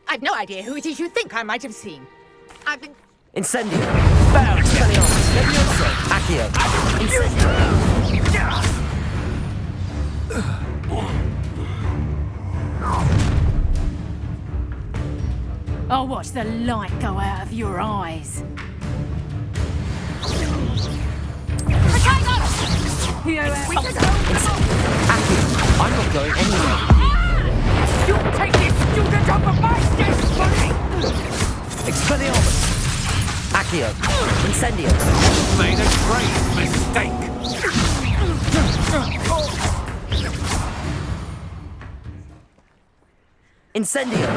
I've no idea who it is you think I might have seen. I've been... Incendio. Bam! Expelliarmus. Levioso. Accio. Incendio. I'll watch the light go out of your eyes. Accio. I'm not going anywhere with you. You'll take this student off of my destiny! Expelliarmus. Accio. Incendio. Made a grave mistake. Incendio.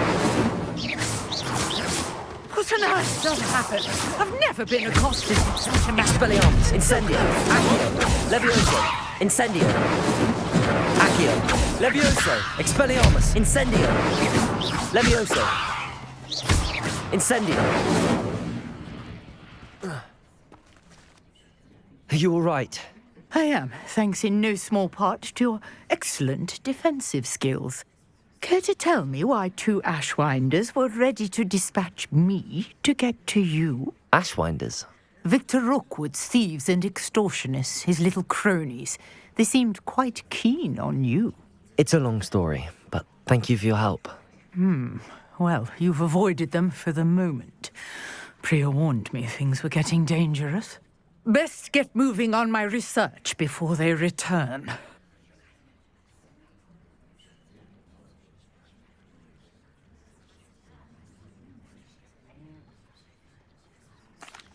What on earth does happen? I've never been accosted in such a manner. Expelliarmus. Incendio. Accio. Levioso. Incendio. Accio. Levioso. Expelliarmus. Incendio. Levioso. Incendio. Are you all right? I am, thanks in no small part to your excellent defensive skills. Care to tell me why 2 Ashwinders were ready to dispatch me to get to you? Ashwinders? Victor Rookwood's thieves and extortionists, his little cronies. They seemed quite keen on you. It's a long story, but thank you for your help. Well, you've avoided them for the moment. Priya warned me things were getting dangerous. Best get moving on my research before they return.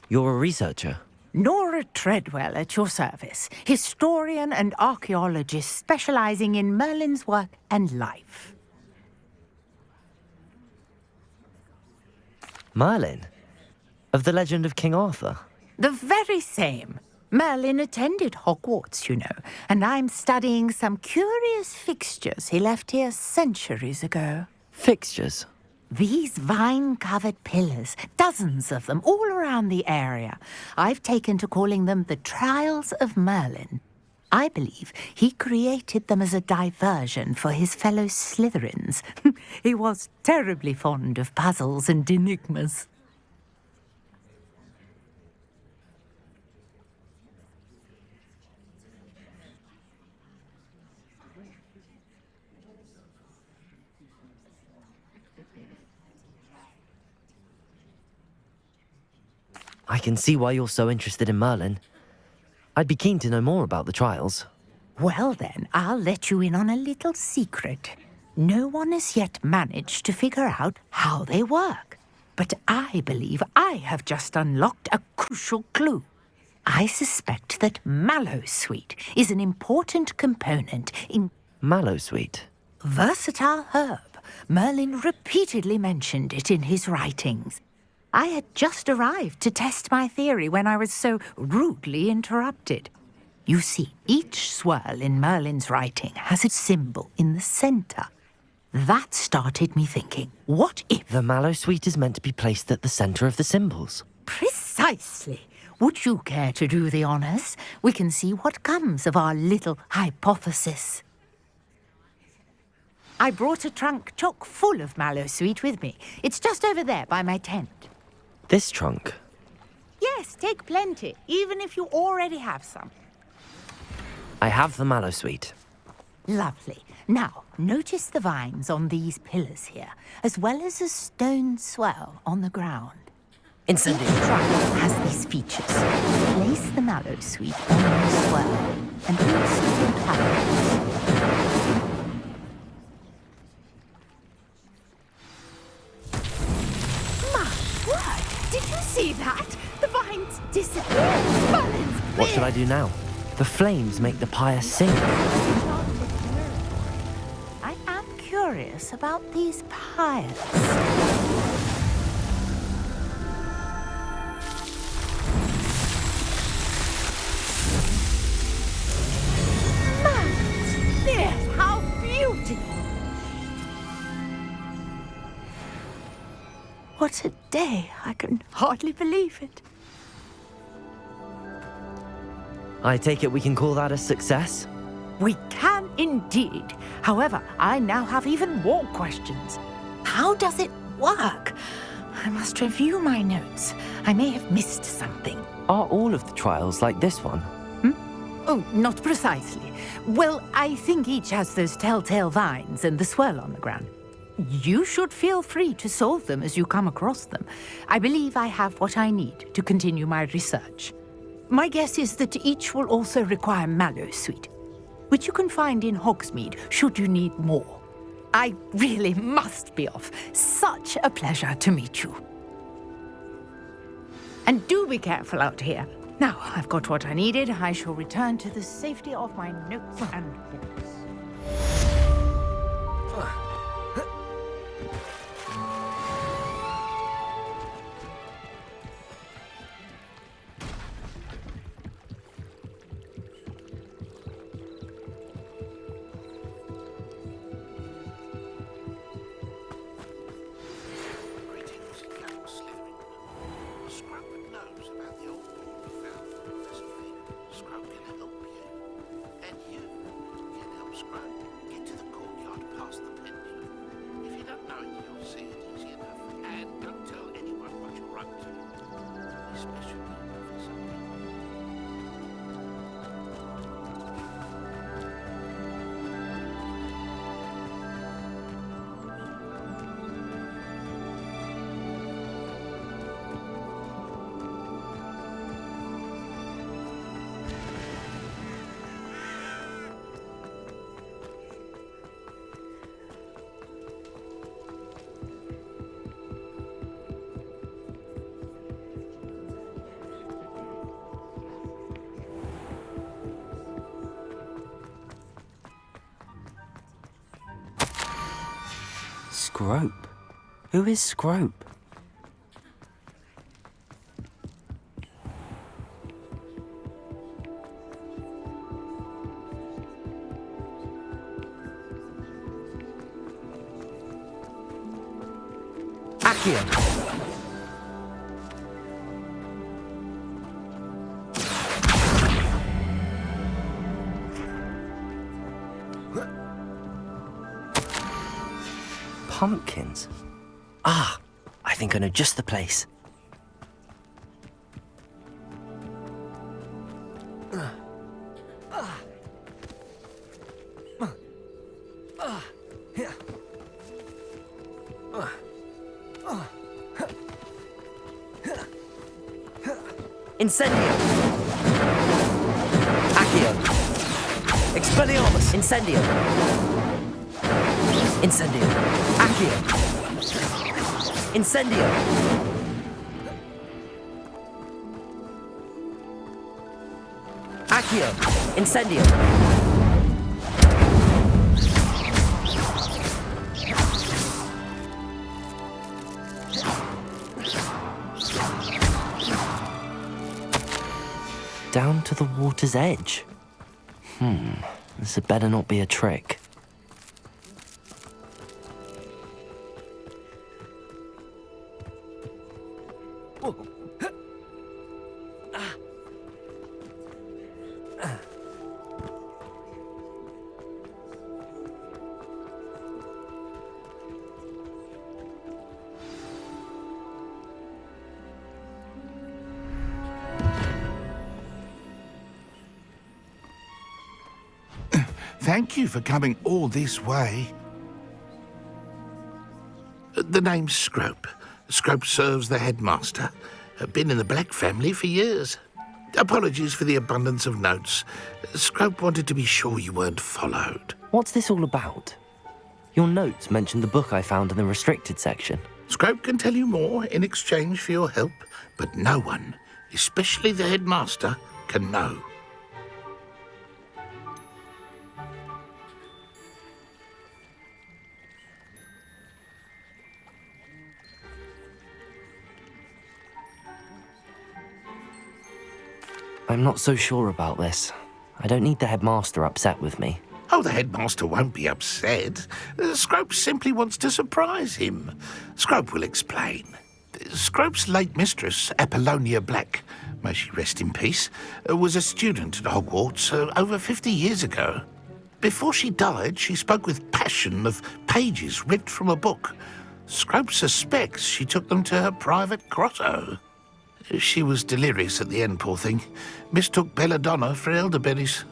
You're a researcher? Nora Treadwell at your service, historian and archaeologist specializing in Merlin's work and life. Merlin? Of the legend of King Arthur? The very same. Merlin attended Hogwarts, you know, and I'm studying some curious fixtures he left here centuries ago. Fixtures? These vine-covered pillars, dozens of them, all around the area. I've taken to calling them the Trials of Merlin. I believe he created them as a diversion for his fellow Slytherins. He was terribly fond of puzzles and enigmas. I can see why you're so interested in Merlin. I'd be keen to know more about the trials. Well then, I'll let you in on a little secret. No one has yet managed to figure out how they work. But I believe I have just unlocked a crucial clue. I suspect that mallowsweet is an important component in... Mallowsweet? Versatile herb. Merlin repeatedly mentioned it in his writings. I had just arrived to test my theory when I was so rudely interrupted. You see, each swirl in Merlin's writing has a symbol in the center. That started me thinking, what if... The mallowsweet is meant to be placed at the center of the symbols. Precisely. Would you care to do the honors? We can see what comes of our little hypothesis. I brought a trunk chock full of mallowsweet with me. It's just over there by my tent. This trunk? Yes, take plenty, even if you already have some. I have the mallowsweet. Lovely. Now, notice the vines on these pillars here, as well as a stone swell on the ground. Incendio. Each trunk has these features. Place the mallowsweet on the swell, and you'll see what happens. Did you see that? The vines disappeared. Merlin's What should I do now? The flames make the pyre sing. I am curious about these pyres. Yes, how beautiful! What a day! I can hardly believe it. I take it we can call that a success? We can indeed. However, I now have even more questions. How does it work. I must review my notes. I may have missed something. Are all of the trials like this one? Oh, not precisely. Well, I think each has those telltale vines and the swirl on the ground. You should feel free to solve them as you come across them. I believe I have what I need to continue my research. My guess is that each will also require mallow sweet, which you can find in Hogsmeade should you need more. I really must be off. Such a pleasure to meet you. And do be careful out here. Now, I've got what I needed. I shall return to the safety of my notes and books. Scrope? Who is Scrope? Accio! Pumpkins? Ah, I think I know just the place. Incendio! Accio! Expelliarmus! Incendio! Incendio! Accio! Incendio! Accio! Incendio! Down to the water's edge. This had better not be a trick. Thank you for coming all this way. The name's Scrope. Scrope serves the headmaster. Been in the Black family for years. Apologies for the abundance of notes. Scrope wanted to be sure you weren't followed. What's this all about? Your notes mentioned the book I found in the restricted section. Scrope can tell you more in exchange for your help, but no one, especially the headmaster, can know. I'm not so sure about this. I don't need the headmaster upset with me. Oh, the headmaster won't be upset. Scrope simply wants to surprise him. Scrope will explain. Scrope's late mistress, Apollonia Black, may she rest in peace, was a student at Hogwarts over 50 years ago. Before she died, she spoke with passion of pages ripped from a book. Scrope suspects she took them to her private grotto. She was delirious at the end, poor thing. Mistook belladonna for elderberries.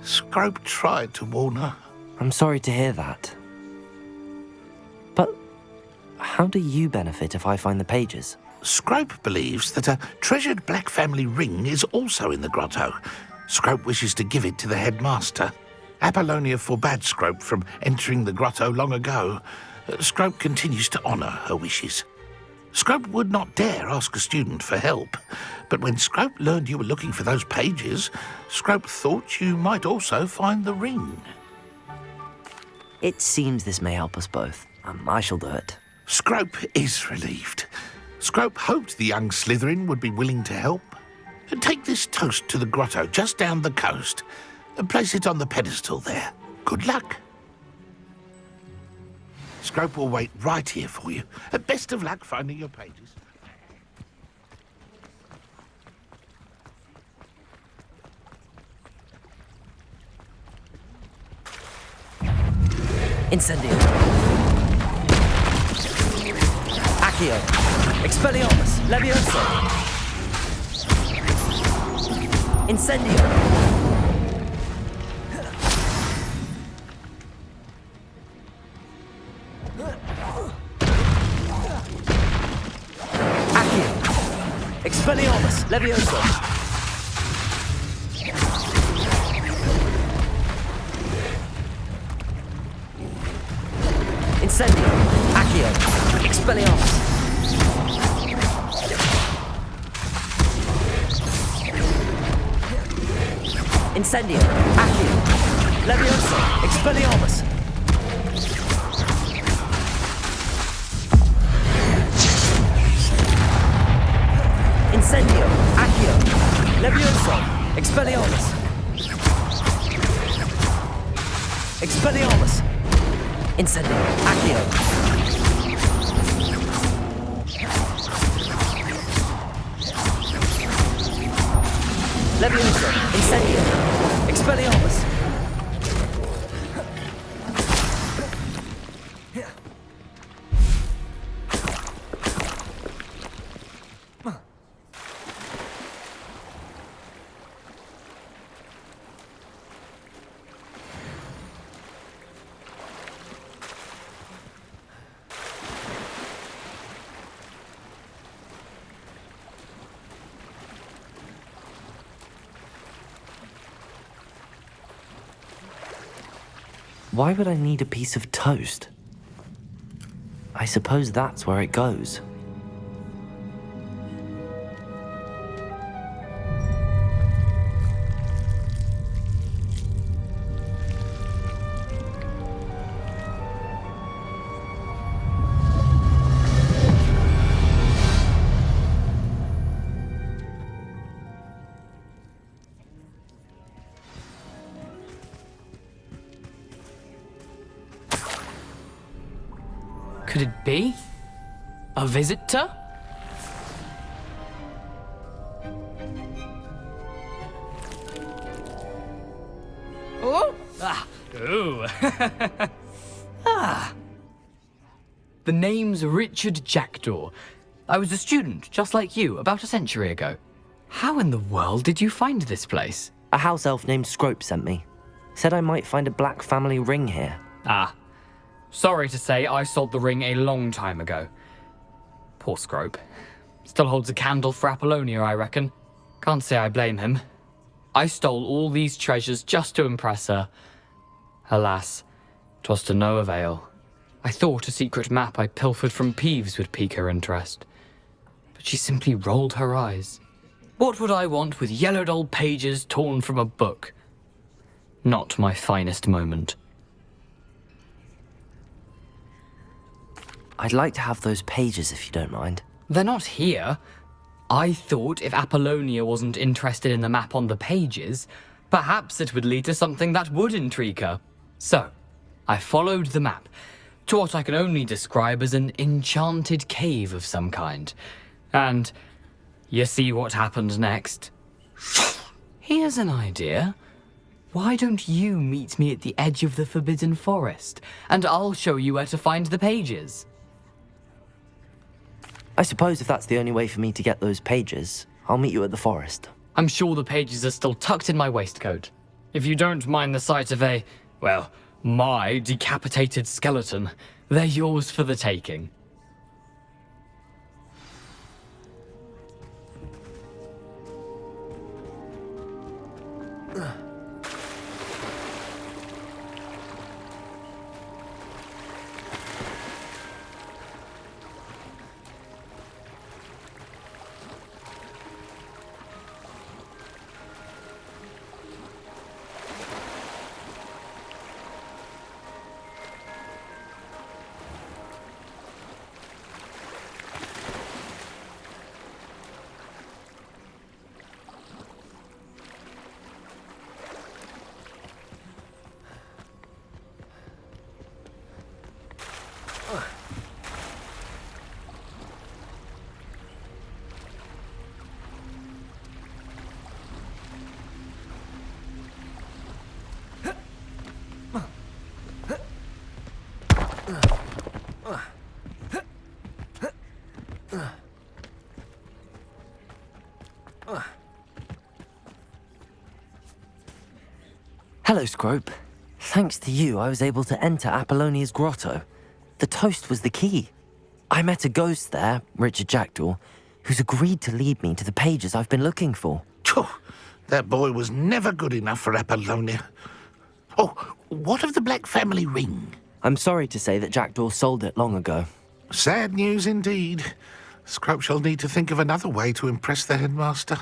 Scrope tried to warn her. I'm sorry to hear that. But how do you benefit if I find the pages? Scrope believes that a treasured black family ring is also in the grotto. Scrope wishes to give it to the headmaster. Apollonia forbade Scrope from entering the grotto long ago. Scrope continues to honour her wishes. Scrope would not dare ask a student for help, but when Scrope learned you were looking for those pages, Scrope thought you might also find the ring. It seems this may help us both. I shall do it. Scrope is relieved. Scrope hoped the young Slytherin would be willing to help. Take this toast to the grotto just down the coast and place it on the pedestal there. Good luck. Scrope will wait right here for you. Best of luck finding your pages. Incendio. Accio. Expelliarmus. Levioso. Incendio. Expelliarmus, Levioso. Incendio, Accio, Expelliarmus. Incendio, Accio, Levioso, Expelliarmus. Incendio, Accio, Levioso, Expelliarmus. Expelliarmus. Incendio, Accio. Levioso, Incendio, Expelliarmus. Why would I need a piece of toast? I suppose that's where it goes. Could it be? A visitor? Oh! Ah! Ooh! Ah! The name's Richard Jackdaw. I was a student, just like you, about a century ago. How in the world did you find this place? A house elf named Scrope sent me. Said I might find a black family ring here. Ah. Sorry to say, I sold the ring a long time ago. Poor Scrope. Still holds a candle for Apollonia, I reckon. Can't say I blame him. I stole all these treasures just to impress her. Alas, 'twas to no avail. I thought a secret map I pilfered from Peeves would pique her interest. But she simply rolled her eyes. What would I want with yellowed old pages torn from a book? Not my finest moment. I'd like to have those pages if you don't mind. They're not here. I thought if Apollonia wasn't interested in the map on the pages, perhaps it would lead to something that would intrigue her. So, I followed the map to what I can only describe as an enchanted cave of some kind. And you see what happened next? Here's an idea. Why don't you meet me at the edge of the Forbidden Forest, and I'll show you where to find the pages? I suppose if that's the only way for me to get those pages, I'll meet you at the forest. I'm sure the pages are still tucked in my waistcoat. If you don't mind the sight of my decapitated skeleton, they're yours for the taking. Hello, Scrope. Thanks to you, I was able to enter Apollonia's grotto. The toast was the key. I met a ghost there, Richard Jackdaw, who's agreed to lead me to the pages I've been looking for. Phew, that boy was never good enough for Apollonia. Oh, what of the Black family ring? I'm sorry to say that Jackdaw sold it long ago. Sad news indeed. Scrope shall need to think of another way to impress the headmaster.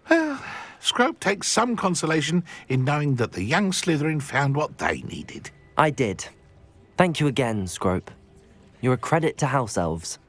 Well, Scrope takes some consolation in knowing that the young Slytherin found what they needed. I did. Thank you again, Scrope. You're a credit to House Elves.